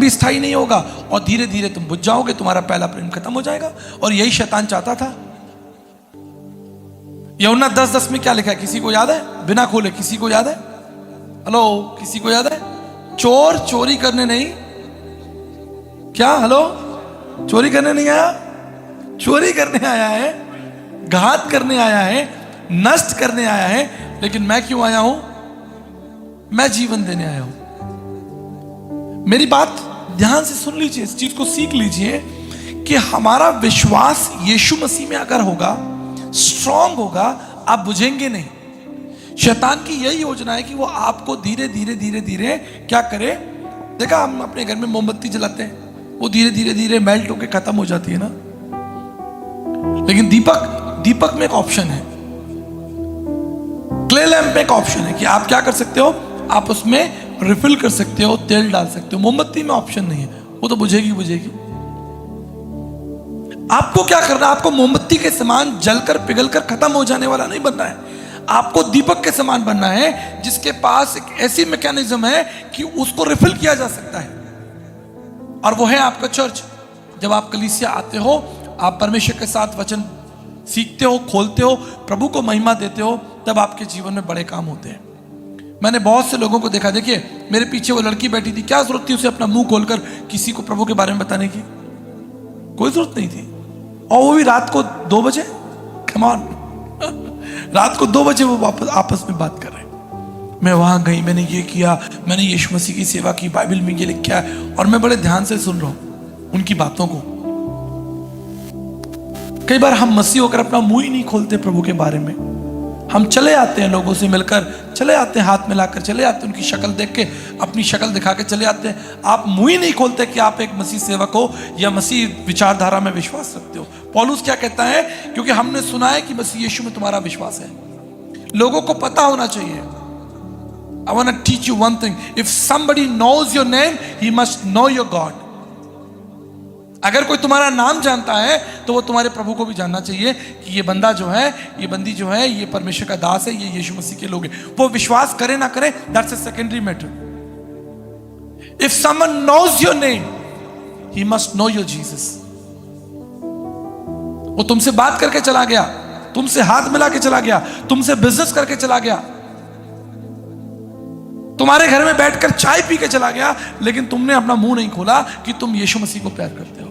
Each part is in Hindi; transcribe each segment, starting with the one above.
कभी स्थायी नहीं होगा और धीरे धीरे तुम बुझ जाओगे, तुम्हारा पहला प्रेम खत्म हो जाएगा। और यही शैतान चाहता था। यूहन्ना 10:10 में क्या लिखा है, किसी को याद है? बिना खोले किसी को याद है? हेलो, किसी को याद है? चोर चोरी करने नहीं, क्या हेलो, चोरी करने नहीं आया, चोरी करने आया है, घात करने आया है, नष्ट करने आया है। लेकिन मैं क्यों आया हूं? मैं जीवन देने आया हूं। मेरी बात ध्यान से सुन लीजिए, इस चीज को सीख लीजिए कि हमारा विश्वास यीशु मसीह में अगर होगा, स्ट्रांग होगा, आप बुझेंगे नहीं। शैतान की यही योजना है कि वो आपको धीरे धीरे धीरे धीरे क्या करे। देखा, हम अपने घर में मोमबत्ती जलाते हैं, वो धीरे धीरे धीरे मेल्ट होकर खत्म हो जाती है ना। लेकिन दीपक में एक ऑप्शन है, क्ले लैंप में एक ऑप्शन है कि आप क्या कर सकते हो, आप उसमें रिफिल कर सकते हो, तेल डाल सकते हो। मोमबत्ती में ऑप्शन नहीं है, वो तो बुझेगी बुझेगी। आपको क्या करना है? आपको मोमबत्ती के समान जलकर पिघलकर खत्म हो जाने वाला नहीं बनना है। आपको दीपक के समान बनना है जिसके पास एक ऐसी मैकेनिज्म है कि उसको रिफिल किया जा सकता है, और वो है आपका चर्च। जब आप कलीसिया आते हो, आप परमेश्वर के साथ वचन सीखते हो, खोलते हो, प्रभु को महिमा देते हो, तब आपके जीवन में बड़े काम होते हैं। मैंने बहुत से लोगों को देखा, देखिए मेरे पीछे वो लड़की बैठी थी, क्या जरूरत थी उसे अपना मुंह खोलकर किसी को प्रभु के बारे में बताने की? कोई जरूरत नहीं थी। और वो भी रात को 2 बजे, कम ऑन, रात को 2 बजे वो वापस आपस में बात कर रहे हैं। मैं वहां गई, मैंने ये किया, मैंने यीशु मसीह की सेवा की, बाइबल में ये लिखा है, और मैं बड़े ध्यान से सुन रहा हूं उनकी बातों को। कई बार हम मसीह होकर अपना मुंह ही नहीं खोलते प्रभु के बारे में। हम चले आते हैं, लोगों से मिलकर चले आते हैं, हाथ मिलाकर चले आते हैं, उनकी शक्ल देख के अपनी शक्ल दिखा के चले आते हैं। आप मुंह ही नहीं खोलते कि आप एक मसीह सेवक हो या मसीह विचारधारा में विश्वास रखते हो। पौलुस क्या कहता है? क्योंकि हमने सुना है कि मसीह यीशु में तुम्हारा विश्वास है। लोगों को पता होना चाहिए। I want to teach you one thing. If somebody knows your name, he must know your God. अगर कोई तुम्हारा नाम जानता है तो वो तुम्हारे प्रभु को भी जानना चाहिए कि ये बंदा जो है, ये बंदी जो है, ये परमेश्वर का दास है, ये यीशु मसीह के लोग हैं। वो विश्वास करे ना करे, that's a secondary matter. If someone knows your name, he must know your Jesus. वो तुमसे बात करके चला गया, तुमसे हाथ मिला के चला गया, तुमसे बिजनेस करके चला गया, तुम्हारे घर में बैठकर चाय पी के चला गया, लेकिन तुमने अपना मुंह नहीं खोला कि तुम यीशु मसीह को प्यार करते हो।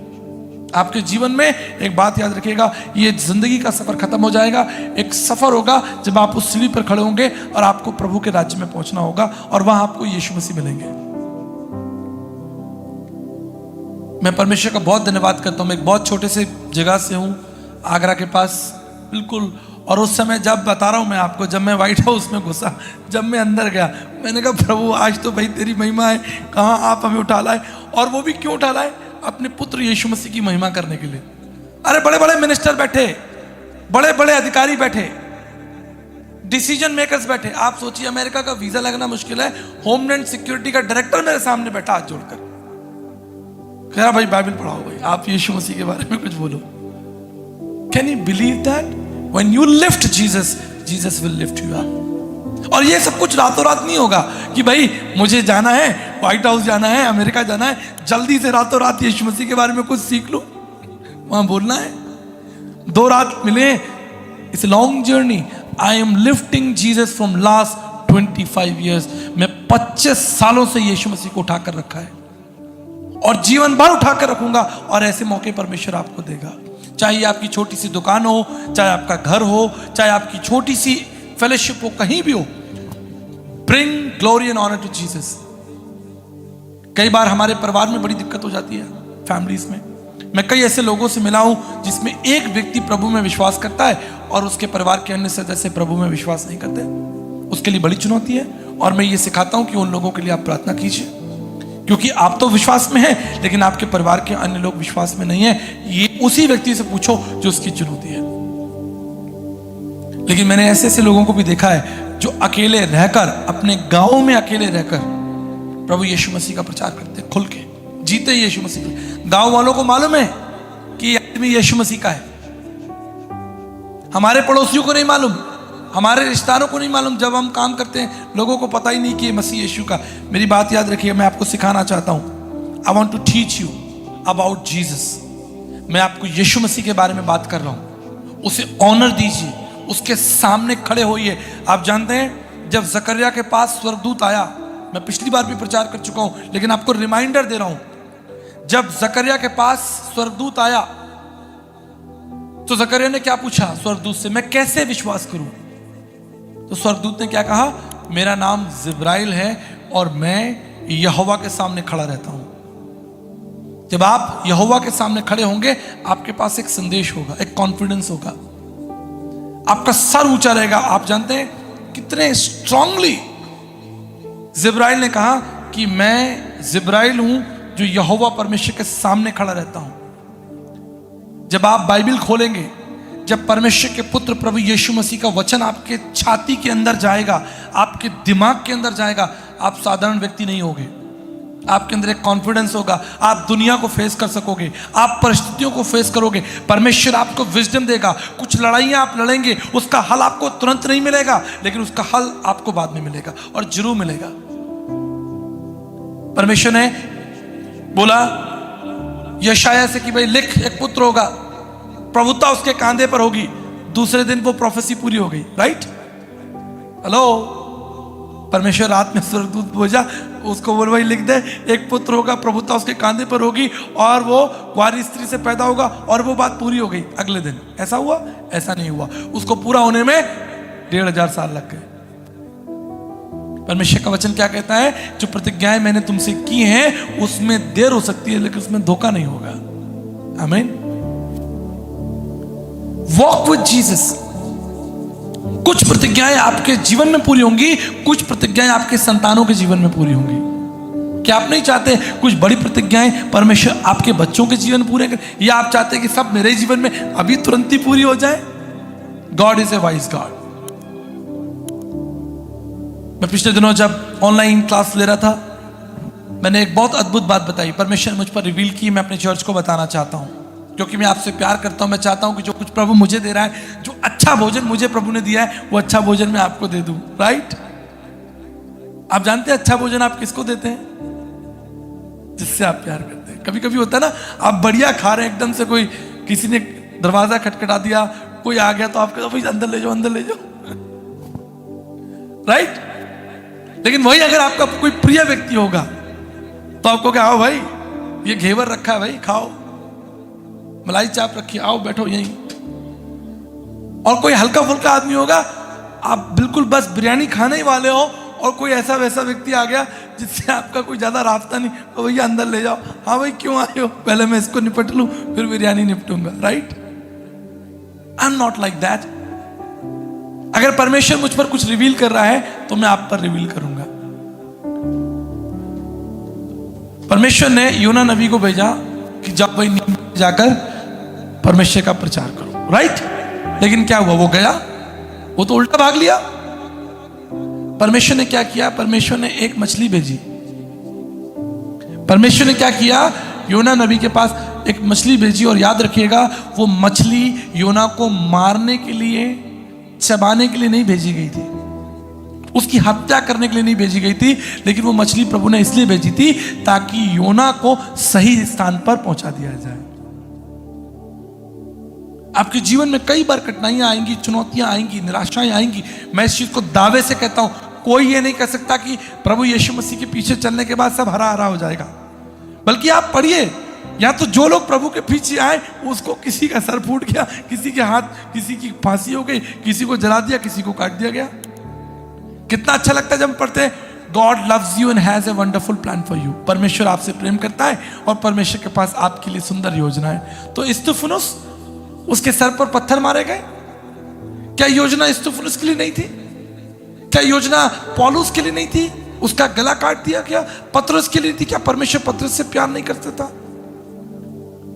आपके जीवन में एक बात याद रखिएगा, ये जिंदगी का सफर खत्म हो जाएगा। एक सफर होगा जब आप उस सीढ़ी पर खड़े होंगे और आपको प्रभु के राज्य में पहुंचना होगा, और वहां आपको यीशु मसीह मिलेंगे। मैं परमेश्वर का बहुत धन्यवाद करता हूं। मैं एक बहुत छोटे से जगह से हूं, आगरा के पास बिल्कुल। और उस समय, जब बता रहा हूं मैं आपको, जब मैं व्हाइट हाउस में घुसा, जब मैं अंदर गया, मैंने कहा प्रभु आज तो भाई तेरी महिमा है, कहां आप हमें उठा लाए। और वो भी क्यों उठा लाए? अपने पुत्र यीशु मसीह की महिमा करने के लिए। अरे बड़े बड़े मिनिस्टर बैठे, बड़े बड़े अधिकारी बैठे, डिसीजन मेकर्स बैठे। आप सोचिए, अमेरिका का वीजा लगना मुश्किल है, होमलैंड सिक्योरिटी का डायरेक्टर मेरे सामने बैठा हाथ जोड़कर, कह रहा भाई बाइबल पढ़ाओ, भाई आप यीशु मसीह के बारे में कुछ बोलो। Can you believe that? When you lift Jesus, Jesus will lift you up. और ये सब कुछ रातों रात नहीं होगा कि भाई मुझे जाना है, व्हाइट हाउस जाना है, अमेरिका जाना है, जल्दी से रातों रात यीशु मसीह के बारे में कुछ सीख लो, वहां बोलना है। 2 रात मिले, it's long journey. I am lifting Jesus from last 25 years। मैं 25 सालों से यीशु मसीह को उठाकर रखा है और जीवन भर उठाकर रखूंगा, और ऐसे मौके परमेश्वर आपको देगा। चाहे आपकी छोटी सी दुकान हो, चाहे आपका घर हो, चाहे आपकी छोटी सी फेलोशिप हो, कहीं भी हो, bring glory and honour to Jesus. कई बार हमारे परिवार में बड़ी दिक्कत हो जाती है, फैमिलीज में। मैं कई ऐसे लोगों से मिला हूं जिसमें एक व्यक्ति प्रभु में विश्वास करता है और उसके परिवार के अन्य सदस्य प्रभु में विश्वास नहीं करते। उसके लिए बड़ी चुनौती है, और मैं ये सिखाता हूं कि उन लोगों के लिए आप प्रार्थना कीजिए, क्योंकि आप तो विश्वास में हैं, लेकिन आपके परिवार के अन्य लोग विश्वास में नहीं है। ये उसी व्यक्ति से पूछो जो उसकी चुनौती है। लेकिन मैंने ऐसे ऐसे लोगों को भी देखा है जो अकेले रहकर, अपने गांव में अकेले रहकर प्रभु यीशु मसीह का प्रचार करते हैं, खुल के जीते यीशु मसीह। गांव वालों को मालूम है कि ये आदमी यीशु मसीह का है, हमारे पड़ोसियों को नहीं मालूम, हमारे रिश्तेदारों को नहीं मालूम। जब हम काम करते हैं, लोगों को पता ही नहीं कि ये मसीह यीशु का। मेरी बात याद रखिए, मैं आपको सिखाना चाहता हूं, I want to teach you about Jesus. मैं आपको यीशु मसीह के बारे में बात कर रहा हूं। उसे ऑनर दीजिए, उसके सामने खड़े होइए। आप जानते हैं जब जकरिया के पास स्वर्गदूत आया, मैं पिछली बार भी प्रचार कर चुका हूं लेकिन आपको रिमाइंडर दे रहा हूं। जब जकरिया के पास स्वर्गदूत आया तो जकरिया ने क्या पूछा स्वर्गदूत से, मैं कैसे विश्वास करूं? तो स्वर्गदूत ने क्या कहा, मेरा नाम जिब्राइल है और मैं यहोवा के सामने खड़ा रहता हूं। जब आप यहोवा के सामने खड़े होंगे आपके पास एक संदेश होगा, एक कॉन्फिडेंस होगा, आपका सर ऊंचा रहेगा। आप जानते हैं कितने स्ट्रांगली जिब्राइल ने कहा कि मैं जिब्राइल हूं जो यहोवा परमेश्वर के सामने खड़ा रहता हूं। जब आप बाइबल खोलेंगे, जब परमेश्वर के पुत्र प्रभु यीशु मसीह का वचन आपके छाती के अंदर जाएगा, आपके दिमाग के अंदर जाएगा, आप साधारण व्यक्ति नहीं होगे। आपके अंदर एक कॉन्फिडेंस होगा, आप दुनिया को फेस कर सकोगे, आप परिस्थितियों को फेस करोगे। परमेश्वर आपको विजडम देगा। कुछ लड़ाइयां आप लड़ेंगे, उसका हल आपको तुरंत नहीं मिलेगा लेकिन उसका हल आपको बाद में मिलेगा और जरूर मिलेगा। परमेश्वर ने बोला यशायाह से कि भाई लिख, एक पुत्र होगा, प्रभुता उसके कांधे पर होगी। दूसरे दिन वो प्रोफेसी पूरी हो गई। राइट? हेलो, परमेश्वर रात में स्वर्गदूत भेजा, उसको बोल भाई लिख दे, एक पुत्र होगा, प्रभुता उसके कांधे पर होगी और वो कुंवारी स्त्री से पैदा होगा। और वो बात पूरी हो गई अगले दिन। ऐसा हुआ? ऐसा नहीं हुआ। उसको पूरा होने में 1500 साल लग गए। परमेश्वर का वचन क्या कहता है, जो प्रतिज्ञाएं मैंने तुमसे की हैं उसमें देर हो सकती है लेकिन उसमें धोखा नहीं होगा। आमीन। Walk with Jesus. कुछ प्रतिज्ञाएं आपके जीवन में पूरी होंगी, कुछ प्रतिज्ञाएं आपके संतानों के जीवन में पूरी होंगी। क्या आप नहीं चाहते कुछ बड़ी प्रतिज्ञाएं परमेश्वर आपके बच्चों के जीवन में पूरे करें, या आप चाहते हैं कि सब मेरे जीवन में अभी तुरंत ही पूरी हो जाए? God is a wise God. मैं पिछले दिनों जब ऑनलाइन क्लास ले रहा था, मैंने एक बहुत अद्भुत बात बताई, परमेश्वर मुझ पर रिवील की। मैं अपने चर्च को बताना चाहता हूं क्योंकि मैं आपसे प्यार करता हूं। मैं चाहता हूं कि जो कुछ प्रभु मुझे दे रहा है, जो अच्छा भोजन मुझे प्रभु ने दिया है, वो अच्छा भोजन मैं आपको दे दूं। राइट? आप जानते हैं अच्छा भोजन आप किसको देते हैं? जिससे आप प्यार करते हैं। कभी कभी होता है ना, आप बढ़िया खा रहे हैं, एकदम से कोई किसी ने दरवाजा खटखटा दिया, कोई आ गया तो आप कहते भाई अंदर ले जाओ, अंदर ले जाओ। राइट? लेकिन वही अगर आपका कोई प्रिय व्यक्ति होगा तो आपको क्या, आओ भाई ये घेवर रखा है, भाई खाओ, मलाई चाप रखी, आओ बैठो यहीं। और कोई हल्का फुल्का आदमी होगा, आप बिल्कुल बस बिरयानी खाने ही वाले हो और कोई ऐसा वैसा व्यक्ति आ गया जिससे आपका कोई ज्यादा रास्ता नहीं, तो भैया अंदर ले जाओ। हाँ भाई क्यों आए हो, पहले मैं इसको निपट लूं फिर बिरयानी निपटूंगा। Right? I am not like that. अगर परमेश्वर मुझ पर कुछ रिवील कर रहा है तो मैं आप पर रिवील करूंगा। परमेश्वर ने यूना नबी को भेजा कि जब वही जाकर परमेश्वर का प्रचार करो। राइट? लेकिन क्या हुआ, वो गया, वो तो उल्टा भाग लिया। परमेश्वर ने क्या किया, परमेश्वर ने एक मछली भेजी। परमेश्वर ने क्या किया, योना नबी के पास एक मछली भेजी। और याद रखिएगा, वो मछली योना को मारने के लिए, चबाने के लिए नहीं भेजी गई थी, उसकी हत्या करने के लिए नहीं भेजी गई थी, लेकिन वो मछली प्रभु ने इसलिए भेजी थी ताकि योना को सही स्थान पर पहुंचा दिया जाए। आपके जीवन में कई बार कठिनाइयां आएंगी, चुनौतियां आएंगी, निराशाएं आएंगी। मैं इस चीज को दावे से कहता हूं, कोई ये नहीं कह सकता कि प्रभु यीशु मसीह के पीछे चलने के बाद सब हरा हरा हो जाएगा। बल्कि आप पढ़िए, या तो जो लोग प्रभु के पीछे आए उसको किसी का सर फूट गया, किसी के हाथ, किसी की फांसी हो गई, किसी को जला दिया, किसी को काट दिया गया। कितना अच्छा लगता है जब हम पढ़ते हैं, God loves you and has a wonderful plan for you. परमेश्वर आपसे प्रेम करता है और परमेश्वर के पास आपके लिए सुंदर योजना है। तो स्तिफनुस, उसके सर पर पत्थर मारे गए। क्या योजना स्तिफनुस के लिए नहीं थी? क्या योजना पौलुस के लिए नहीं थी? उसका गला काट दिया क्या पतरस के लिए थी? क्या परमेश्वर पतरस से प्यार नहीं करता था?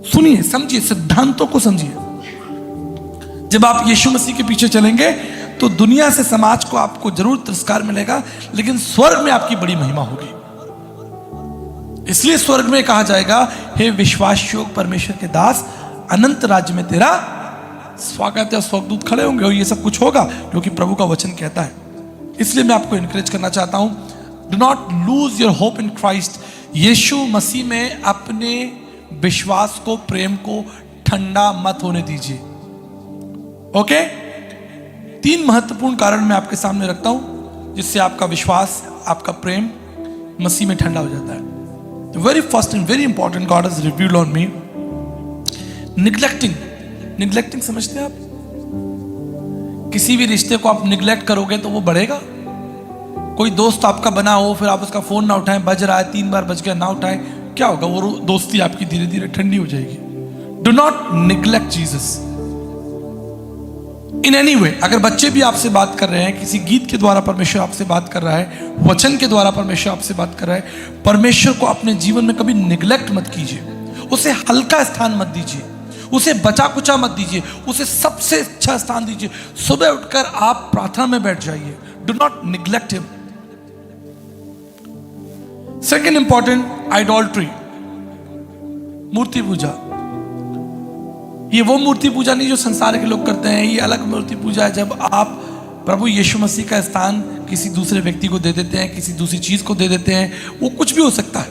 सुनिए, समझिए, सिद्धांतों को समझिए। जब आप यीशु मसीह के पीछे चलेंगे तो दुनिया से, समाज को आपको जरूर तिरस्कार मिलेगा, लेकिन स्वर्ग में आपकी बड़ी महिमा होगी। इसलिए स्वर्ग में कहा जाएगा, हे विश्वास योग्य परमेश्वर के दास, अनंत राज्य में तेरा स्वागत है। स्वर्गदूत खड़े होंगे और ये सब कुछ होगा क्योंकि प्रभु का वचन कहता है। इसलिए मैं आपको इनकरेज करना चाहता हूं, do not lose your hope in Christ, यीशु मसीह में अपने विश्वास को, प्रेम को ठंडा मत होने दीजिए। ओके? 3 महत्वपूर्ण कारण मैं आपके सामने रखता हूं जिससे आपका विश्वास, आपका प्रेम मसीह में ठंडा हो जाता है। Very first and very important God has revealed on me neglecting समझते हैं आप? किसी भी रिश्ते को आप निग्लेक्ट करोगे तो वो बढ़ेगा। कोई दोस्त आपका बना हो, फिर आप उसका फोन ना उठाएं, बज रहा है 3 बार बज गया, ना उठाएं, क्या होगा? वो दोस्ती आपकी धीरे धीरे ठंडी हो जाएगी। Do not neglect Jesus in any way. अगर बच्चे भी आपसे बात कर रहे हैं, किसी गीत के द्वारा परमेश्वर आपसे बात कर रहा है, वचन के द्वारा परमेश्वर आपसे बात कर रहा है, परमेश्वर को अपने जीवन में कभी निग्लेक्ट मत कीजिए। उसे हल्का स्थान मत दीजिए, उसे बचा कुचा मत दीजिए, उसे सबसे अच्छा स्थान दीजिए। सुबह उठकर आप प्रार्थना में बैठ जाइए। Do not neglect him. Second important, idolatry, मूर्ति पूजा। ये वो मूर्ति पूजा नहीं जो संसार के लोग करते हैं, ये अलग मूर्ति पूजा है जब आप प्रभु यीशु मसीह का स्थान किसी दूसरे व्यक्ति को दे देते हैं, किसी दूसरी चीज को दे देते हैं। वो कुछ भी हो सकता है,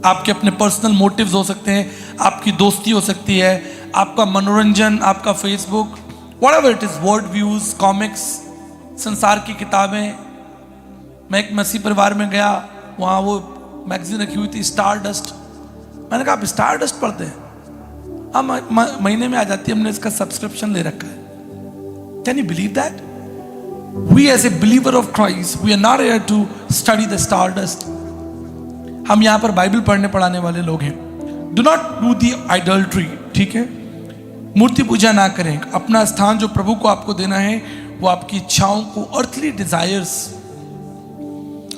आपके अपने पर्सनल मोटिव्स हो सकते हैं, आपकी दोस्ती हो सकती है, आपका मनोरंजन, आपका Facebook, whatever it is, word views, comics, संसार की किताबें। मैं एक मसीह परिवार में गया, वहाँ वो मैगजीन रखी हुई थी स्टार डस्ट। मैंने कहा आप स्टार डस्ट पढ़ते हैं? हाँ, महीने में आ जाती है, हमने इसका सब्सक्रिप्शन ले रखा है। Can you believe that? We as a believer of Christ, we are not here to study the star dust. हम यहाँ पर बाइबल पढ़ने पढ़ाने वाले लोग हैं। Do not do the idolatry, ठीक है? मूर्ति पूजा ना करें। अपना स्थान जो प्रभु को आपको देना है वो आपकी इच्छाओं को, earthly desires,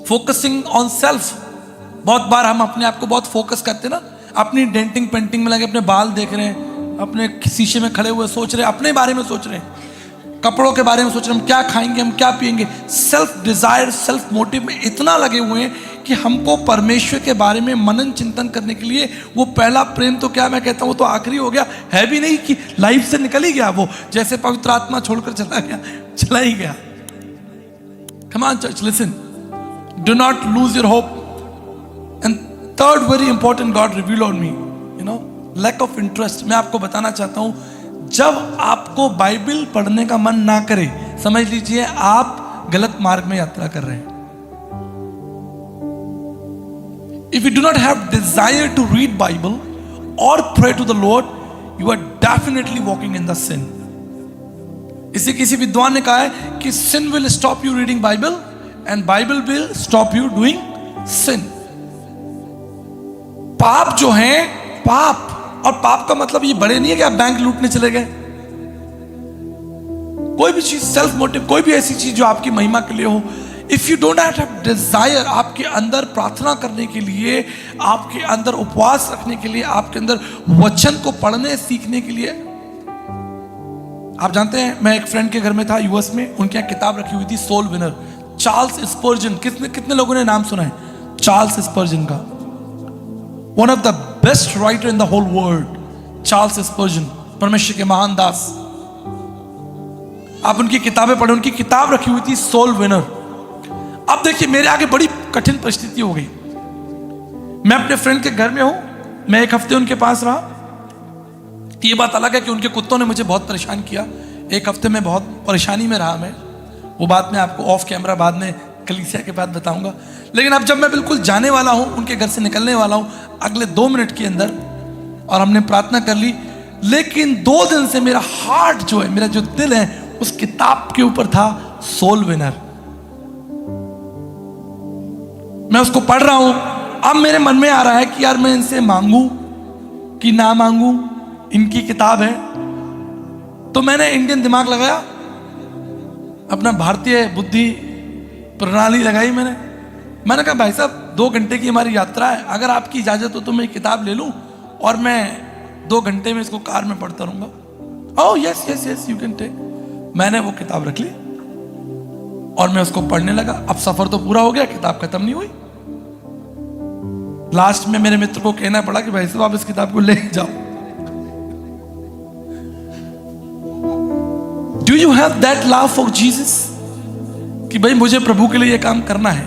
focusing on self. बहुत बार हम अपने आप को बहुत फोकस करते हैं ना, अपनी डेंटिंग पेंटिंग में लगे अपने बाल देख रहे हैं, अपने शीशे में खड़े हुए सोच रहे हैं, अपने बारे में सोच रहे हैं, कपड़ों के बारे में सोच रहे हैं, हम क्या खाएंगे, हम क्या पिएंगे। सेल्फ डिजायर, सेल्फ मोटिव में इतना लगे हुए हैं कि हमको परमेश्वर के बारे में मनन चिंतन करने के लिए वो पहला प्रेम तो क्या मैं कहता हूँ वो तो आखिरी हो गया है भी नहीं, कि लाइफ से निकल ही गया वो, जैसे पवित्र आत्मा छोड़कर चला ही गया। Come on church, listen, do not lose your hope. And third very important God reveal on me, you know, lack of interest. मैं आपको बताना चाहता हूं, जब आपको बाइबल पढ़ने का मन ना करे, समझ लीजिए आप गलत मार्ग में यात्रा कर रहे हैं। If you do not have desire to read Bible और pray to the Lord, you are definitely walking in the sin. इसे किसी विद्वान ने कहा है कि sin will stop you reading Bible and Bible will stop you doing sin. पाप जो है, पाप, और पाप का मतलब ये बड़े नहीं है कि आप बैंक लूटने चले गए। कोई भी चीज, सेल्फ मोटिव, कोई भी ऐसी चीज जो आपकी महिमा के लिए हो, if you don't have Dzire, आपके अंदर प्रार्थना करने के लिए, आपके अंदर उपवास रखने के लिए, आपके अंदर वचन को पढ़ने सीखने के लिए। आप जानते हैं, मैं एक फ्रेंड के घर में था यूएस में, उनके यहाँ किताब रखी हुई थी सोल विनर, चार्ल्स स्पर्जन। कितने लोगों ने नाम सुना है चार्ल्स स्पर्जन का? One of the best writer in the whole world, Charles Spurgeon, परमेश्वर के महान दास। आप उनकी किताबें पढ़े, उनकी किताब रखी हुई थी सोल विनर। अब देखिए, मेरे आगे बड़ी कठिन परिस्थिति हो गई। मैं अपने फ्रेंड के घर में हूं, मैं 1 हफ्ते उनके पास रहा। ये बात अलग है कि उनके कुत्तों ने मुझे बहुत परेशान किया। 1 हफ्ते में बहुत परेशानी में रहा मैं। वो बात मैं आपको ऑफ कैमरा बाद में कलीसिया के बाद बताऊंगा। लेकिन अब जब मैं बिल्कुल जाने वाला हूं, उनके घर से निकलने वाला हूं अगले 2 मिनट के अंदर, और हमने प्रार्थना कर ली, लेकिन 2 दिन से मेरा हार्ट जो है, मेरा जो दिल है, उस किताब के ऊपर था सोल विनर। मैं उसको पढ़ रहा हूं। अब मेरे मन में आ रहा है कि यार मैं इनसे मांगू कि ना मांगू, इनकी किताब है। तो मैंने इंडियन दिमाग लगाया, अपना भारतीय बुद्धि प्रणाली लगाई। मैंने कहा भाई साहब 2 घंटे की हमारी यात्रा है, अगर आपकी इजाजत हो तो मैं किताब ले लूं और मैं 2 घंटे में इसको कार में पढ़ता रहूंगा। Oh yes yes yes you can take. मैंने वो किताब रख ली और मैं उसको पढ़ने लगा। अब सफर तो पूरा हो गया, किताब खत्म नहीं हुई। लास्ट में मेरे मित्र को कहना पड़ा कि भाई साहब आप इस किताब को ले जाओ। Do you have that love for Jesus कि भाई मुझे प्रभु के लिए ये काम करना है?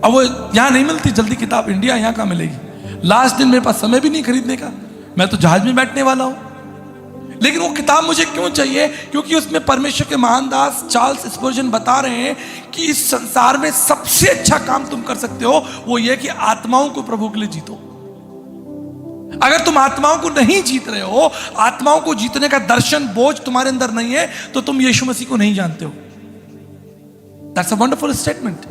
अब वो यहाँ नहीं मिलती जल्दी किताब, इंडिया यहाँ कहाँ मिलेगी। लास्ट दिन मेरे पास समय भी नहीं खरीदने का, मैं तो जहाज में बैठने वाला हूँ। लेकिन वो किताब मुझे क्यों चाहिए? क्योंकि उसमें परमेश्वर के महान दास चार्ल्स स्पर्जन बता रहे हैं कि इस संसार में सबसे अच्छा काम तुम कर सकते हो वो ये कि आत्माओं को प्रभु के लिए जीतो। अगर तुम आत्माओं को नहीं जीत रहे हो, आत्माओं को जीतने का दर्शन बोझ तुम्हारे अंदर नहीं है, तो तुम यीशु मसीह को नहीं जानते हो। That's a wonderful statement.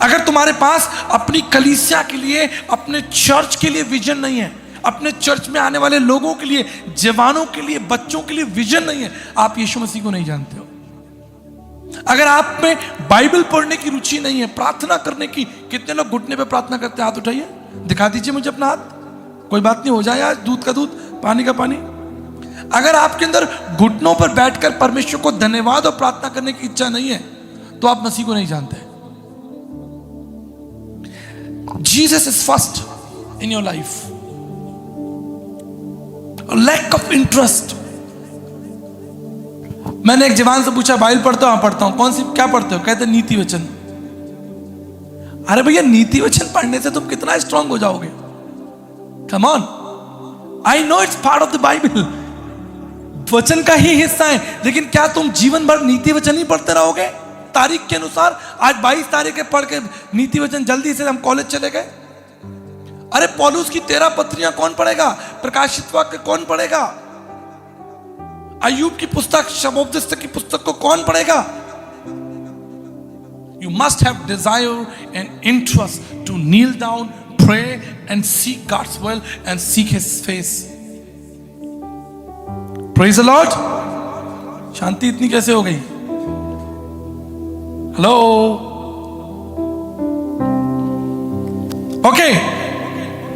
अगर तुम्हारे पास अपनी कलीसिया के लिए, अपने चर्च के लिए विजन नहीं है, अपने चर्च में आने वाले लोगों के लिए, जवानों के लिए, बच्चों के लिए विजन नहीं है, आप यीशु मसीह को नहीं जानते हो। अगर आप में बाइबल पढ़ने की रुचि नहीं है, प्रार्थना करने की, कितने लोग घुटने पे प्रार्थना करते हैं? हाथ उठाइए, दिखा दीजिए मुझे अपना हाथ। कोई बात नहीं, हो जाए आज, दूध का दूध पानी का पानी। अगर आपके अंदर घुटनों पर बैठकर परमेश्वर को धन्यवाद और प्रार्थना करने की इच्छा नहीं है, तो आप मसीह को नहीं जानते। Jesus is first in your life. Lack of interest. मैंने एक जवान से पूछा, बाइबल पढ़ते हो? हाँ पढ़ता हूं। कौन सी, क्या पढ़ते हो? कहते नीति वचन। अरे भैया, नीति वचन पढ़ने से तुम कितना स्ट्रांग हो जाओगे? Come on, I know it's part of the Bible, वचन का ही हिस्सा है, लेकिन क्या तुम जीवन भर नीति वचन ही पढ़ते रहोगे? तारीख के अनुसार आज 22 तारीख के पढ़ के नीति वचन जल्दी से हम कॉलेज चले गए। अरे पौलुस की 13 पत्रियां कौन पढ़ेगा? प्रकाशित वाक्य कौन पढ़ेगा? अय्यूब की पुस्तक, शमोपदेश की पुस्तक को कौन पढ़ेगा? You must have desire and interest to kneel down, pray and seek God's will and seek His face. Praise the Lord. शांति इतनी कैसे हो गई? Hello, okay,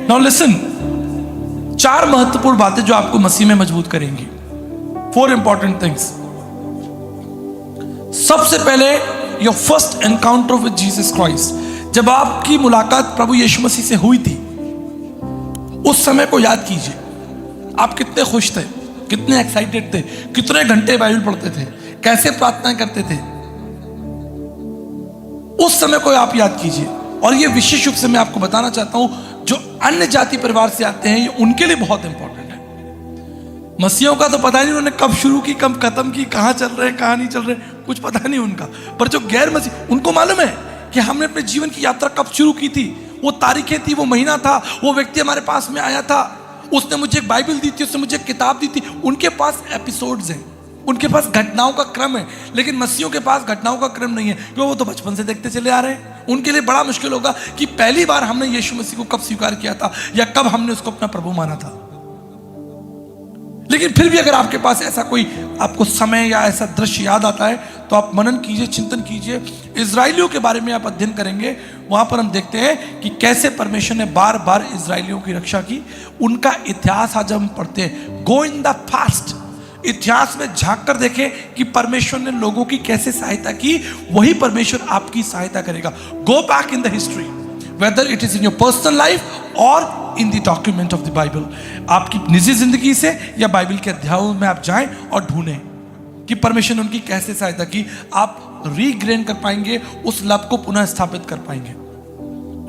now listen. 4 महत्वपूर्ण बातें जो आपको मसीह में मजबूत करेंगी। 4 इंपॉर्टेंट थिंग्स। सबसे पहले, your first encounter with Jesus Christ. जब आपकी मुलाकात प्रभु यीशु मसीह से हुई थी, उस समय को याद कीजिए। आप कितने खुश थे, कितने एक्साइटेड थे, कितने घंटे बाइबल पढ़ते थे, कैसे प्रार्थना करते थे। उस समय को आप याद कीजिए। और ये विशेष रूप से मैं आपको बताना चाहता हूं, जो अन्य जाति परिवार से आते हैं, ये उनके लिए बहुत इंपॉर्टेंट है। मसीहों का तो पता नहीं उन्होंने कब शुरू की, कब खत्म की, कहां चल रहे हैं, कहां नहीं चल रहे, कुछ पता नहीं उनका। पर जो गैर मसीह, उनको मालूम है कि हमने अपने जीवन की यात्रा कब शुरू की थी, वो तारीखें थी, वो महीना था, वो व्यक्ति हमारे पास में आया था, उसने मुझे एक बाइबल दी थी, उसने मुझे एक किताब दी थी। उनके पास एपिसोड्स हैं, उनके पास घटनाओं का क्रम है, लेकिन मसीहों के पास घटनाओं का क्रम नहीं है, क्योंकि वो तो बचपन से देखते चले आ रहे हैं। उनके लिए बड़ा मुश्किल होगा कि पहली बार हमने यीशु मसीह को कब स्वीकार किया था या कब हमने उसको अपना प्रभु माना था। लेकिन फिर भी अगर आपके पास ऐसा कोई आपको समय या ऐसा दृश्य याद आता है, तो आप मनन कीजिए, चिंतन कीजिए। इजराइलियों के बारे में आप अध्ययन करेंगे, वहां पर हम देखते हैं कि कैसे परमेश्वर ने बार बार इजराइलियों की रक्षा की। उनका इतिहास आज हम पढ़ते हैं। गो इन द पास्ट, इतिहास में झांक कर देखें कि परमेश्वर ने लोगों की कैसे सहायता की, वही परमेश्वर आपकी सहायता करेगा। Go back in the history, whether it is in your personal life और in the document of the Bible. आपकी निजी जिंदगी से या बाइबल के अध्यायों में आप जाएं और ढूंढें कि परमेश्वर ने उनकी कैसे सहायता की। आप रीग्रेन कर पाएंगे, उस लव को पुनः स्थापित कर पाएंगे।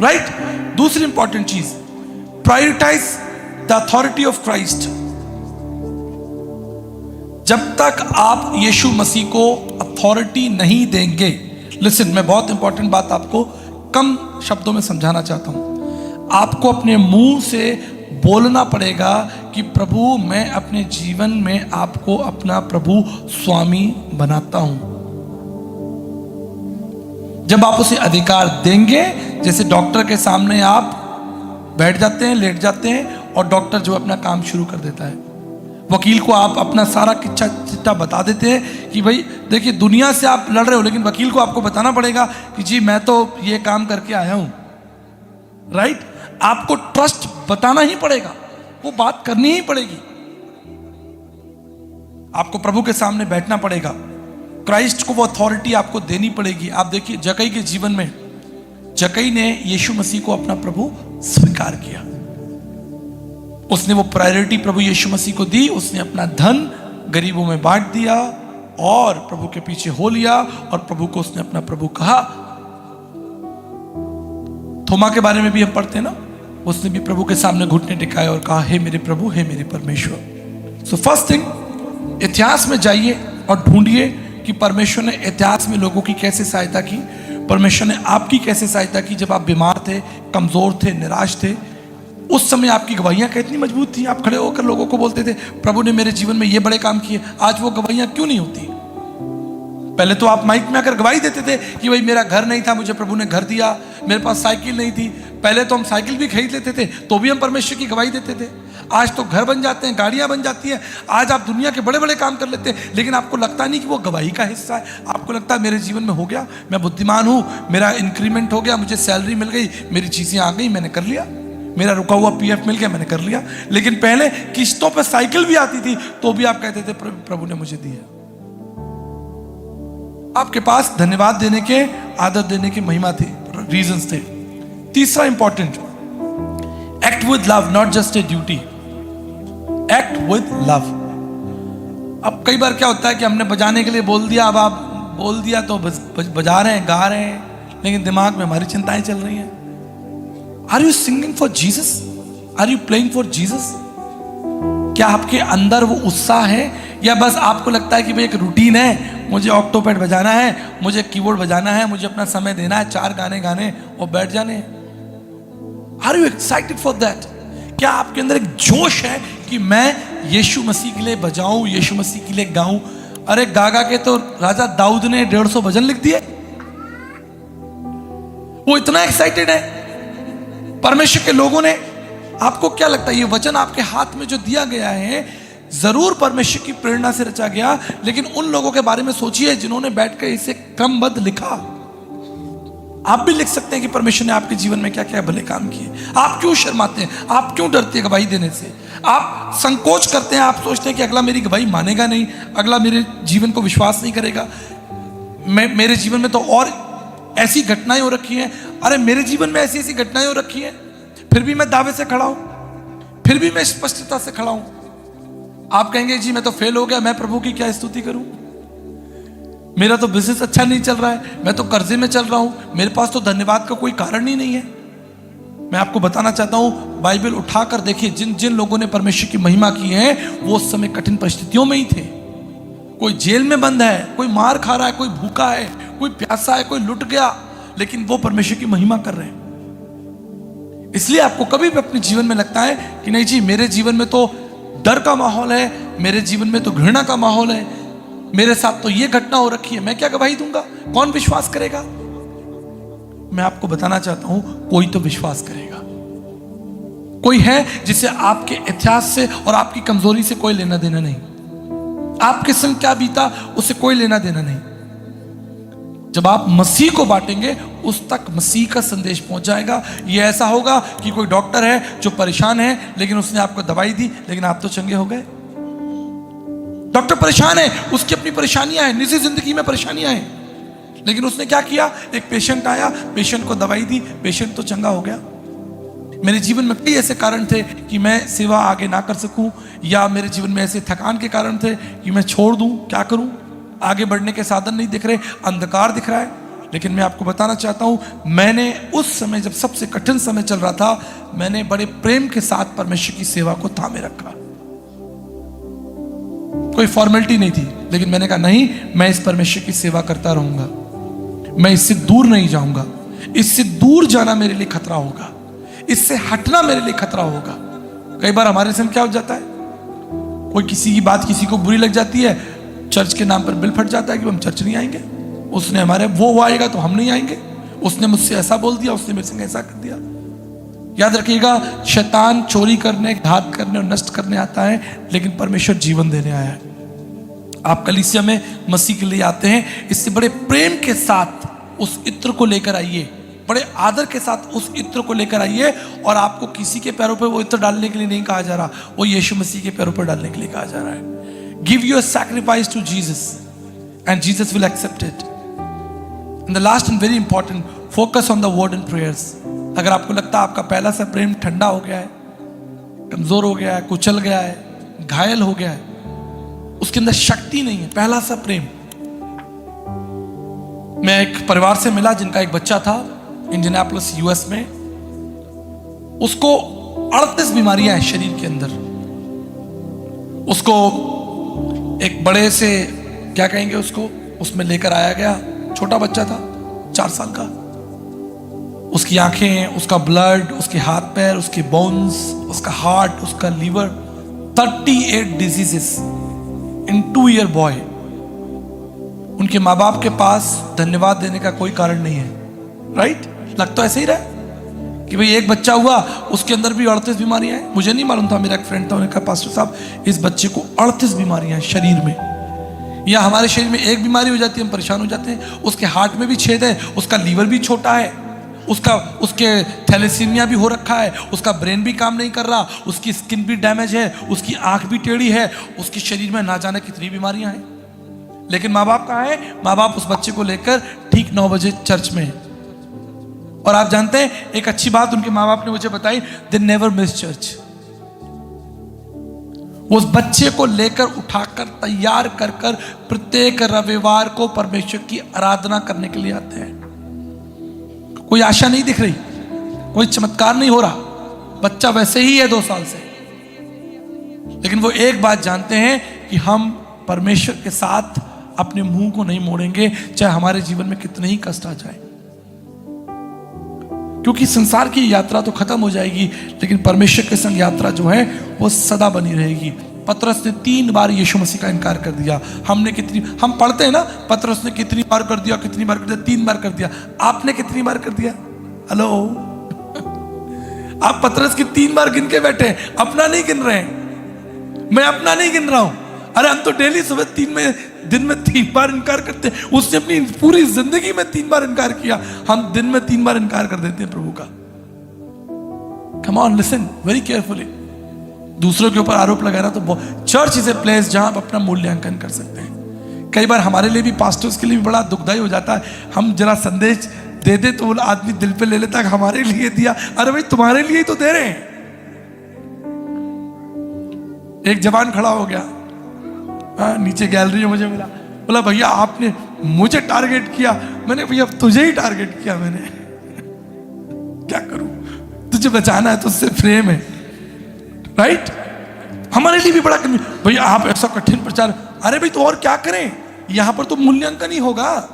राइट। दूसरी इंपॉर्टेंट चीज, prioritise the authority of Christ. जब तक आप यीशु मसीह को अथॉरिटी नहीं देंगे, लिसन, मैं बहुत इंपॉर्टेंट बात आपको कम शब्दों में समझाना चाहता हूं। आपको अपने मुंह से बोलना पड़ेगा कि प्रभु, मैं अपने जीवन में आपको अपना प्रभु स्वामी बनाता हूं। जब आप उसे अधिकार देंगे, जैसे डॉक्टर के सामने आप बैठ जाते हैं, लेट जाते हैं, और डॉक्टर जो अपना काम शुरू कर देता है। वकील को आप अपना सारा किस्सा चिट्ठा बता देते हैं कि भाई देखिए, दुनिया से आप लड़ रहे हो, लेकिन वकील को आपको बताना पड़ेगा कि जी मैं तो ये काम करके आया हूं। राइट। आपको ट्रस्ट बताना ही पड़ेगा, वो बात करनी ही पड़ेगी। आपको प्रभु के सामने बैठना पड़ेगा, क्राइस्ट को वो अथॉरिटी आपको देनी पड़ेगी। आप देखिए जक्कई के जीवन में, जक्कई ने यीशु मसीह को अपना प्रभु स्वीकार किया। उसने वो प्रायोरिटी प्रभु यीशु मसीह को दी। उसने अपना धन गरीबों में बांट दिया और प्रभु के पीछे हो लिया, और प्रभु को उसने अपना प्रभु कहा। थोमा के बारे में भी हम पढ़ते हैं ना, उसने भी प्रभु के सामने घुटने टिकाए और कहा, हे मेरे प्रभु, हे मेरे परमेश्वर। सो फर्स्ट थिंग, इतिहास में जाइए और ढूंढिए कि परमेश्वर ने इतिहास में लोगों की कैसे सहायता की, परमेश्वर ने आपकी कैसे सहायता की। जब आप बीमार थे, कमजोर थे, निराश थे, उस समय आपकी गवाहियां कितनी मजबूत थी। आप खड़े होकर लोगों को बोलते थे, प्रभु ने मेरे जीवन में ये बड़े काम किए। आज वो गवाहियां क्यों नहीं होती? पहले तो आप माइक में आकर गवाही देते थे कि भाई मेरा घर नहीं था, मुझे प्रभु ने घर दिया, मेरे पास साइकिल नहीं थी। पहले तो हम साइकिल भी खरीद लेते थे तो भी हम परमेश्वर की गवाही देते थे। आज तो घर बन जाते हैं, गाड़ियां बन जाती हैं, आज आप दुनिया के बड़े बड़े काम कर लेते हैं, लेकिन आपको लगता नहीं कि वो गवाही का हिस्सा है। आपको लगता है मेरे जीवन में हो गया, मैं बुद्धिमान हूं, मेरा इंक्रीमेंट हो गया, मुझे सैलरी मिल गई, मेरी चीजें आ गई, मैंने कर लिया, मेरा रुका हुआ पीएफ मिल गया, मैंने कर लिया। लेकिन पहले किस्तों पर साइकिल भी आती थी तो भी आप कहते थे प्रभु ने मुझे दिया। आपके पास धन्यवाद देने के, आदर देने की महिमा थी, रीजंस थे। तीसरा important, act with love, not just a duty, act with love. अब कई बार क्या होता है कि हमने बजाने के लिए बोल दिया, अब आप बोल दिया तो बजा रहे हैं, गा रहे हैं, लेकिन दिमाग में हमारी चिंताएं चल रही हैं। Are you singing for Jesus? Are you playing for Jesus? क्या आपके अंदर वो उत्साह है, या बस आपको लगता है कि भाई एक रूटीन है, मुझे ऑक्टोपैड बजाना है, मुझे कीबोर्ड बजाना है, मुझे अपना समय देना है, 4 गाने गाने और बैठ जाने? Are you excited for that? क्या आपके अंदर एक जोश है कि मैं यीशु मसीह के लिए बजाऊं, यीशु मसीह के लिए गाऊं? अरे गागा के तो राजा दाऊद ने 150 भजन लिख दिए, वो इतना एक्साइटेड है। परमेश्वर के लोगों ने, आपको क्या लगता है ये वचन आपके हाथ में जो दिया गया है, जरूर परमेश्वर की प्रेरणा से रचा गया, लेकिन उन लोगों के बारे में सोचिए जिन्होंने बैठकर इसे क्रमबद्ध लिखा। आप भी लिख सकते हैं कि परमेश्वर ने आपके जीवन में क्या क्या भले काम किए। आप क्यों शर्माते हैं? आप क्यों डरते हैं गवाही देने से? आप संकोच करते हैं, आप सोचते हैं कि अगला मेरी गवाही मानेगा नहीं, अगला मेरे जीवन को विश्वास नहीं करेगा, मेरे जीवन में तो और ऐसी घटनाएं हो रखी हैं। अरे मेरे जीवन में ऐसी ऐसी घटनाएं हो रखी हैं, फिर भी मैं दावे से खड़ा हूं, फिर भी मैं स्पष्टता से खड़ा हूं। आप कहेंगे जी मैं तो फेल हो गया, मैं प्रभु की क्या स्तुति करूं, मेरा तो बिजनेस अच्छा नहीं चल रहा है, मैं तो कर्जे में चल रहा हूं, मेरे पास तो धन्यवाद का कोई कारण ही नहीं है। मैं आपको बताना चाहता हूं, बाइबल उठाकर देखिए, जिन जिन लोगों ने परमेश्वर की महिमा की है वो उस समय कठिन परिस्थितियों में ही थे। कोई जेल में बंद है, कोई मार खा रहा है, कोई भूखा है, कोई प्यासा है, कोई लुट गया, लेकिन वो परमेश्वर की महिमा कर रहे हैं। इसलिए आपको कभी भी अपने जीवन में लगता है कि नहीं जी मेरे जीवन में तो डर का माहौल है, मेरे जीवन में तो घृणा का माहौल है, मेरे साथ तो ये घटना हो रखी है, मैं क्या गवाही दूंगा, कौन विश्वास करेगा? मैं आपको बताना चाहता हूं, कोई तो विश्वास करेगा। कोई है जिसे आपके इतिहास से और आपकी कमजोरी से कोई लेना देना नहीं, आपके संग क्या बीता उससे कोई लेना देना नहीं। जब आप मसीह को बांटेंगे उस तक मसीह का संदेश पहुंच जाएगा। ये ऐसा होगा कि कोई डॉक्टर है जो परेशान है, लेकिन उसने आपको दवाई दी, लेकिन आप तो चंगे हो गए। डॉक्टर परेशान है, उसकी अपनी परेशानियां हैं, निजी जिंदगी में परेशानियां हैं, लेकिन उसने क्या किया, एक पेशेंट आया, पेशेंट को दवाई दी, पेशेंट तो चंगा हो गया। मेरे जीवन में कई ऐसे कारण थे कि मैं सेवा आगे ना कर सकूं, या मेरे जीवन में ऐसे थकान के कारण थे कि मैं छोड़ दूं, क्या करूं, आगे बढ़ने के साधन नहीं दिख रहे, अंधकार दिख रहा है। लेकिन मैं आपको बताना चाहता हूं, मैंने उस समय जब सबसे कठिन समय चल रहा था, मैंने बड़े प्रेम के साथ परमेश्वर की सेवा को थामे रखा। कोई फॉर्मेलिटी नहीं थी, लेकिन मैंने कहा नहीं, मैं इस परमेश्वर की सेवा करता रहूंगा, मैं इससे दूर नहीं जाऊंगा। इससे दूर जाना मेरे लिए खतरा होगा, इससे हटना मेरे लिए खतरा होगा। कई बार हमारे संग क्या हो जाता है, कोई किसी की बात किसी को बुरी लग जाती है, चर्च के नाम पर बिल फट जाता है कि हम चर्च नहीं आएंगे, उसने हमारे वो आएगा तो हम नहीं आएंगे, उसने मुझसे ऐसा बोल दिया, उसने मेरे संग ऐसा कर दिया। याद रखिएगा, शैतान चोरी करने, घात करने और नष्ट करने आता है, लेकिन परमेश्वर जीवन देने आया है। आप कलीसिया में मसीह के लिए आते हैं, इससे बड़े प्रेम के साथ उस इत्र को लेकर आइए, बड़े आदर के साथ उस इत्र को लेकर आइए। और आपको किसी के पैरों पर वो इत्र डालने के लिए नहीं कहा जा रहा, वो यीशु मसीह के पैरों पर डालने के लिए कहा जा रहा है। Give your sacrifice to Jesus and Jesus will accept it. And the last and very important, focus on the word and prayers. अगर आपको लगता है आपका पहला सा प्रेम ठंडा हो गया है, कमजोर हो गया है, कुचल गया है, घायल हो गया है, उसके अंदर शक्ति नहीं है, पहला सा प्रेम। मैं एक परिवार से मिला जिनका एक बच्चा था इंडियानापोलिस यूएस में, उसको 38 बीमारियां हैं शरीर के अंदर। उसको एक बड़े से, क्या कहेंगे उसको, उसमें लेकर आया गया। छोटा बच्चा था, 4 साल का। उसकी आंखें, उसका ब्लड, उसके हाथ पैर, उसके बोन्स, उसका हार्ट, उसका liver, 38 diseases in 2 year boy. उनके माँ बाप के पास धन्यवाद देने का कोई कारण नहीं है, राइट? लग तो ऐसे ही रहा कि भाई एक बच्चा हुआ, उसके अंदर भी 38 बीमारियां हैं। मुझे नहीं मालूम था, मेरा एक फ्रेंड था, उन्होंने कहा पास्टर साहब इस बच्चे को 38 बीमारियां हैं शरीर में। या हमारे शरीर में एक बीमारी हो जाती है, हम परेशान हो जाते हैं। उसके हार्ट में भी छेद है, उसका लीवर भी छोटा है, उसके थैलेसीमिया भी हो रखा है, उसका ब्रेन भी काम नहीं कर रहा, उसकी स्किन भी डैमेज है, उसकी आंख भी टेढ़ी है, उसके शरीर में ना जाने कितनी बीमारियां हैं। लेकिन माँ बाप कहाँ है? माँ बाप उस बच्चे को लेकर ठीक 9 बजे चर्च में है। और आप जानते हैं एक अच्छी बात उनके माँ बाप ने मुझे बताई, दे नेवर मिस चर्च। उस बच्चे को लेकर उठाकर तैयार कर कर प्रत्येक रविवार को परमेश्वर की आराधना करने के लिए आते हैं। कोई आशा नहीं दिख रही, कोई चमत्कार नहीं हो रहा, बच्चा वैसे ही है 2 साल से। लेकिन वो एक बात जानते हैं कि हम परमेश्वर के साथ अपने मुंह को नहीं मोड़ेंगे, चाहे हमारे जीवन में कितने ही कष्ट आ जाए। क्योंकि संसार की यात्रा तो खत्म हो जाएगी, लेकिन परमेश्वर के संग यात्रा जो है वो सदा बनी रहेगी। पतरस ने 3 बार यीशु मसीह का इनकार कर दिया। हम पढ़ते हैं ना, पतरस ने कितनी बार कर दिया, कितनी बार कर दिया, 3 बार कर दिया। आपने कितनी बार कर दिया? हेलो आप पतरस की 3 बार गिन के बैठे, अपना नहीं गिन रहे हैं। मैं अपना नहीं गिन रहा हूं। अरे हम तो डेली सुबह दिन में 3 बार इनकार करते हैं। उसने अपनी पूरी जिंदगी में 3 बार इनकार किया, हम दिन में 3 बार इनकार कर देते हैं प्रभु का। Come on, listen very carefully. दूसरों के ऊपर आरोप लगाना तो चर्च इज ए प्लेस जहां आप अपना मूल्यांकन कर सकते हैं। कई बार हमारे लिए भी, पास्टर्स के लिए भी बड़ा दुखदाई हो जाता है। हम जरा संदेश दे दे तो वो आदमी दिल पे ले लेता है, हमारे लिए दिया। अरे भाई तुम्हारे लिए ही तो दे रहे हैं। एक जवान खड़ा हो गया, नीचे गैलरी में मुझे मिला, बोला भैया आपने मुझे टारगेट किया। मैंने भैया तुझे ही टारगेट किया मैंने। क्या करूं, तुझे बचाना है, तुझसे प्रेम है, राइट? हमारे लिए भी बड़ा भैया आप ऐसा कठिन प्रचार। अरे भाई तो और क्या करें, यहां पर तो मूल्यांकन ही होगा।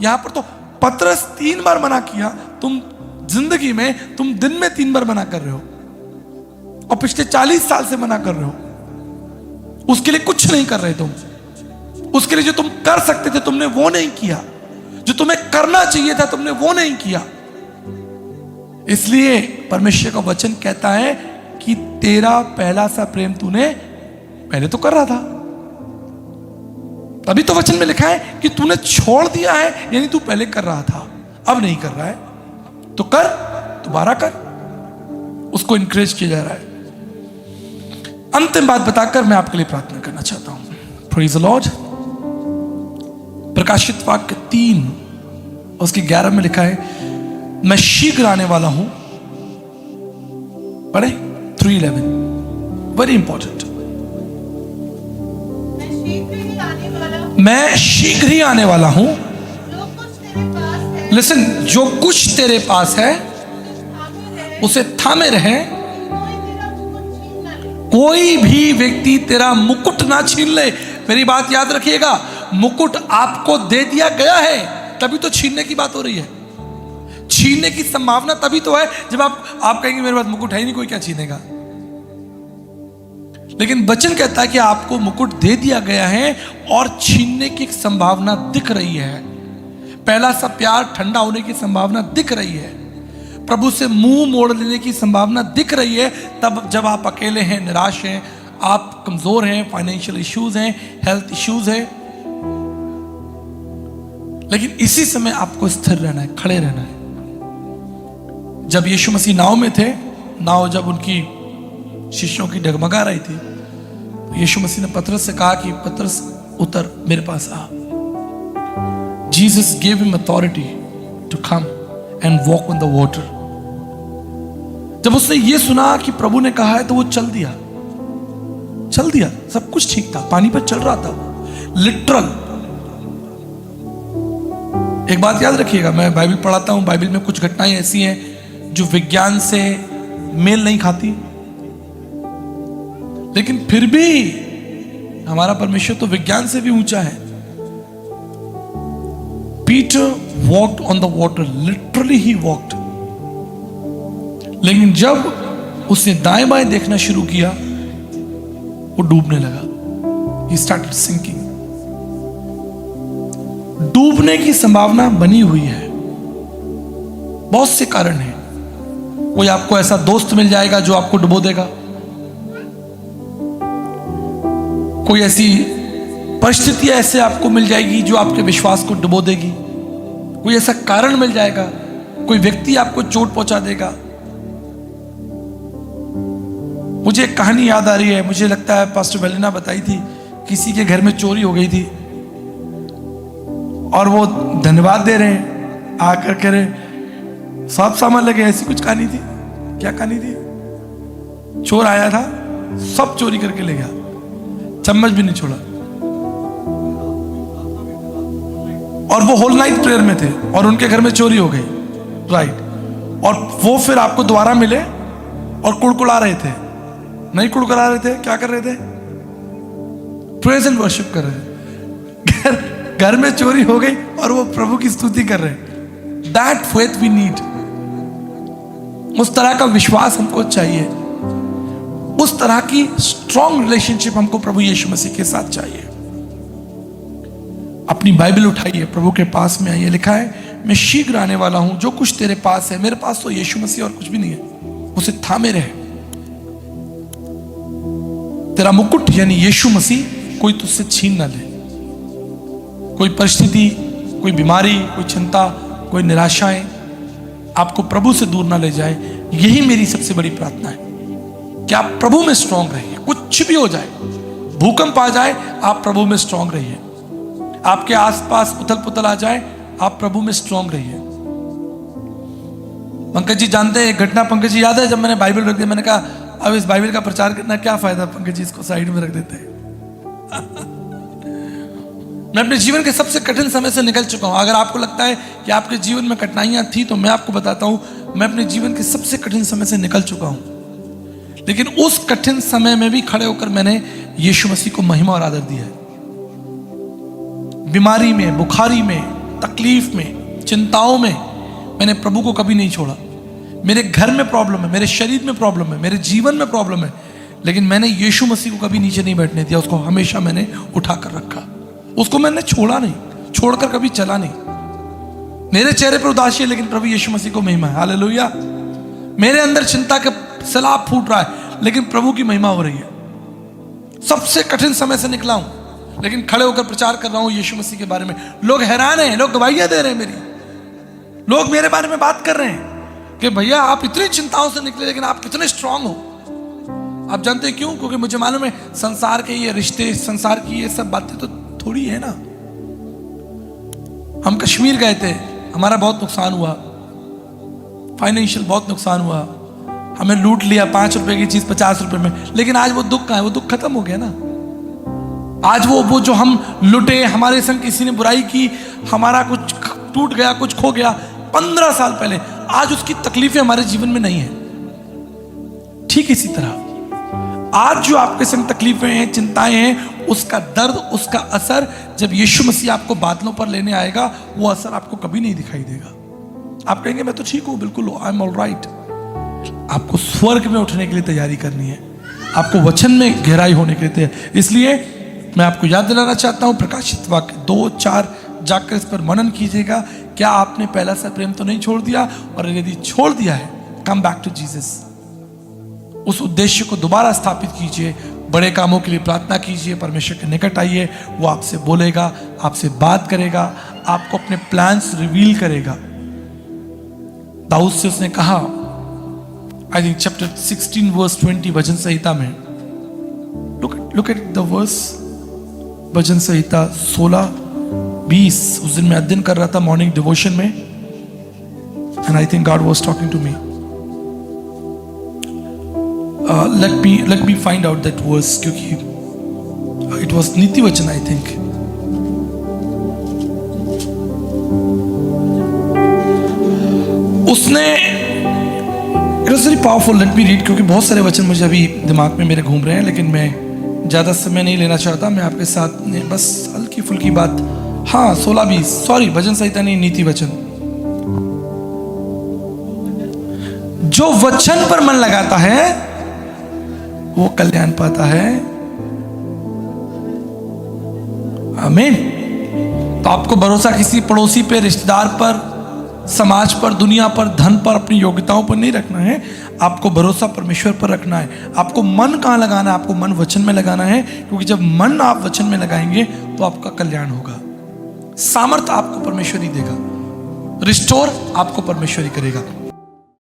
यहां पर तो पतरस 3 बार मना किया, तुम जिंदगी में तुम दिन में 3 बार मना कर रहे हो, और पिछले 40 साल से मना कर रहे हो। उसके लिए कुछ नहीं कर रहे तुम। उसके लिए जो तुम कर सकते थे तुमने वो नहीं किया, जो तुम्हें करना चाहिए था तुमने वो नहीं किया। इसलिए परमेश्वर का वचन कहता है कि तेरा पहला सा प्रेम तूने पहले तो कर रहा था। तभी तो वचन में लिखा है कि तूने छोड़ दिया है, यानी तू पहले कर रहा था, अब नहीं कर रहा है, तो कर, दोबारा कर। उसको इंकरेज किया जा रहा है। अंतिम बात बताकर मैं आपके लिए प्रार्थना करना चाहता हूं। Praise the Lord. प्रकाशित वाक्य 3 उसकी 11 में लिखा है, मैं शीघ्र आने वाला हूं। पढ़े 3:11, वेरी इंपॉर्टेंट। मैं शीघ्र ही आने वाला हूं। लिसन, जो कुछ तेरे पास है उसे थामे रहे, कोई भी व्यक्ति तेरा मुकुट ना छीन ले। मेरी बात याद रखिएगा, मुकुट आपको दे दिया गया है, तभी तो छीनने की बात हो रही है। छीनने की संभावना तभी तो है जब आप कहेंगे मेरे पास मुकुट है ही नहीं, कोई क्या छीनेगा। लेकिन वचन कहता है कि आपको मुकुट दे दिया गया है और छीनने की संभावना दिख रही है। पहला सा प्यार ठंडा होने की संभावना दिख रही है, प्रभु से मुंह मोड़ लेने की संभावना दिख रही है। तब जब आप अकेले हैं, निराश हैं, आप कमजोर हैं, फाइनेंशियल इश्यूज हैं, हेल्थ इश्यूज हैं, लेकिन इसी समय आपको स्थिर रहना है, खड़े रहना है। जब यीशु मसीह नाव में थे, नाव जब उनकी शिष्यों की डगमगा रही थी, तो यीशु मसीह ने पतरस से कहा कि पतरस उतर, मेरे पास आ। Jesus gave him authority to come and walk on the water। जब उसने ये सुना कि प्रभु ने कहा है तो वो चल दिया, सब कुछ ठीक था, पानी पर चल रहा था, लिटरल। एक बात याद रखिएगा, मैं बाइबल पढ़ाता हूं, बाइबल में कुछ घटनाएं ऐसी हैं जो विज्ञान से मेल नहीं खाती, लेकिन फिर भी हमारा परमेश्वर तो विज्ञान से भी ऊंचा है। Peter walked on the water, literally he walked. लेकिन जब उसने दाएं बाएं देखना शुरू किया, वो डूबने लगा। He started sinking. डूबने की संभावना बनी हुई है। बहुत से कारण हैं। कोई आपको ऐसा दोस्त मिल जाएगा जो आपको डुबो देगा, कोई ऐसी परिस्थिति ऐसे आपको मिल जाएगी जो आपके विश्वास को डुबो देगी, कोई ऐसा कारण मिल जाएगा, कोई व्यक्ति आपको चोट पहुंचा देगा। मुझे एक कहानी याद आ रही है, मुझे लगता है पास्टर बेलिना बताई थी। किसी के घर में चोरी हो गई थी और वो धन्यवाद दे रहे हैं, आकर कह रहे सब सामान लगे। ऐसी कुछ कहानी थी। क्या कहानी थी? चोर आया था, सब चोरी करके ले गया, चम्मच भी नहीं छोड़ा। और वो होल नाइट प्रेयर में थे और उनके घर में चोरी हो गई, राइट। और वो फिर आपको दोबारा मिले और कुड़कुड़ा रहे थे। नहीं कुड़कुड़ा रहे थे, क्या कर रहे थे? प्रेज एंड वर्शिप कर रहे थे। घर में चोरी हो गई और वो प्रभु की स्तुति कर रहे हैं। That faith we need. उस तरह का विश्वास हमको चाहिए, उस तरह की स्ट्रॉन्ग रिलेशनशिप हमको प्रभु यीशु मसीह के साथ चाहिए। अपनी बाइबल उठाइए, प्रभु के पास में आइए। लिखा है मैं शीघ्र आने वाला हूं, जो कुछ तेरे पास है, मेरे पास तो यीशु मसीह और कुछ भी नहीं है, उसे थामे रहे। तेरा मुकुट यानी यीशु मसीह कोई तुझसे छीन ना ले। कोई परिस्थिति, कोई बीमारी, कोई चिंता, कोई निराशाएं आपको प्रभु से दूर ना ले जाए। यही मेरी सबसे बड़ी प्रार्थना है कि आप प्रभु में स्ट्रांग रहिए। कुछ भी हो जाए, भूकंप आ जाए, आप प्रभु में स्ट्रांग रहिए। आपके आसपास उथल पुथल आ जाए, आप प्रभु में स्ट्रांग रहिए। पंकज जी जानते हैं एक घटना, पंकज जी याद है जब मैंने बाइबल रख दिया, मैंने कहा अब इस बाइबल का प्रचार करना क्या फायदा, पंकज जी इसको साइड में रख देते हैं। मैं अपने जीवन के सबसे कठिन समय से निकल चुका हूं। अगर आपको लगता है कि आपके जीवन में कठिनाइयां थी, तो मैं आपको बताता हूं मैं अपने जीवन के सबसे कठिन समय से निकल चुका हूं। लेकिन उस कठिन समय में भी खड़े होकर मैंने यीशु मसीह को महिमा और आदर दिया है। बीमारी में, बुखारी में, तकलीफ में, चिंताओं में मैंने प्रभु को कभी नहीं छोड़ा। मेरे घर में प्रॉब्लम है, मेरे शरीर में प्रॉब्लम है, मेरे जीवन में प्रॉब्लम है, लेकिन मैंने यीशु मसीह को कभी नीचे नहीं बैठने दिया। उसको हमेशा मैंने उठा कर रखा, उसको मैंने छोड़ा नहीं, छोड़कर कभी चला नहीं। मेरे चेहरे पर उदासी है, लेकिन प्रभु यीशु मसीह को महिमा है। हालेलुया। मेरे अंदर चिंता का सैलाब फूट रहा है, लेकिन प्रभु की महिमा हो रही है। सबसे कठिन समय से निकला हूं, लेकिन खड़े होकर प्रचार कर रहा हूं यीशु मसीह के बारे में। लोग हैरान हैं, लोग गवाहियां दे रहे हैं मेरी। लोग मेरे बारे में बात कर रहे हैं कि भैया आप इतनी चिंताओं से निकले, लेकिन आप कितने स्ट्रांग हो। आप जानते हैं क्यों? क्योंकि मुझे मालूम है संसार के ये रिश्ते, संसार की ये सब बातें तो थोड़ी है ना। हम कश्मीर गए थे, हमारा बहुत नुकसान हुआ, फाइनेंशियल बहुत नुकसान हुआ। हमें लूट लिया 5 रुपए की चीज 50 रुपए में, लेकिन आज वो दुख कहाँ है? वो दुख खत्म हो गया ना। आज वो जो हम लुटे, हमारे संग किसी ने बुराई की, हमारा कुछ टूट गया, कुछ खो गया 15 साल पहले, आज उसकी तकलीफें हमारे जीवन में नहीं है। ठीक इसी तरह आज जो आपके संग तकलीफें हैं, चिंताएं हैं, उसका दर्द, उसका असर जब यीशु मसीह आपको बादलों पर लेने आएगा, वो असर आपको कभी नहीं दिखाई देगा। आप कहेंगे मैं तो ठीक हूं, बिल्कुल आई एम ऑल राइट। आपको स्वर्ग में उठने के लिए तैयारी करनी है, आपको वचन में गहराई होने के लिए। इसलिए मैं आपको याद दिलाना चाहता हूं, प्रकाशित वाक्य 2:4 जाकर इस पर मनन कीजिएगा। क्या आपने पहला सा प्रेम तो नहीं छोड़ दिया? और यदि छोड़ दिया है, कम बैक टू जीसस। उस उद्देश्य को दोबारा स्थापित कीजिए। बड़े कामों के लिए प्रार्थना कीजिए, परमेश्वर के निकट आइए। वो आपसे बोलेगा, आपसे बात करेगा, आपको अपने प्लान्स रिवील करेगा। दाऊद से उसने कहा, आई थिंक चैप्टर 16 वर्स 20 भजन संहिता में, लुक एट द वर्स, भजन संहिता 16:20। उस दिन मैं अध्ययन कर रहा था मॉर्निंग डिवोशन में, and I think God was talking to me. let me find out that verse, क्योंकि it was नीति वचन, I think। उसने it was very powerful, let me read, क्योंकि बहुत सारे वचन मुझे अभी दिमाग में मेरे घूम रहे हैं, लेकिन मैं ज़्यादा समय नहीं लेना चाहता। मैं आपके साथ बस हल्की फुल्की बात, हाँ 16-20, सॉरी भजन संहिता नहीं, नीति वचन। जो वचन पर मन लगाता है वो कल्याण पाता है। आमीन। तो आपको भरोसा किसी पड़ोसी पे, रिश्तेदार पर, समाज पर, दुनिया पर, धन पर, अपनी योग्यताओं पर नहीं रखना है। आपको भरोसा परमेश्वर पर रखना है। आपको मन कहाँ लगाना है? आपको मन वचन में लगाना है, क्योंकि जब मन आप वचन में लगाएंगे तो आपका कल्याण होगा। सामर्थ आपको परमेश्वर ही देगा, रिस्टोर आपको परमेश्वर ही करेगा।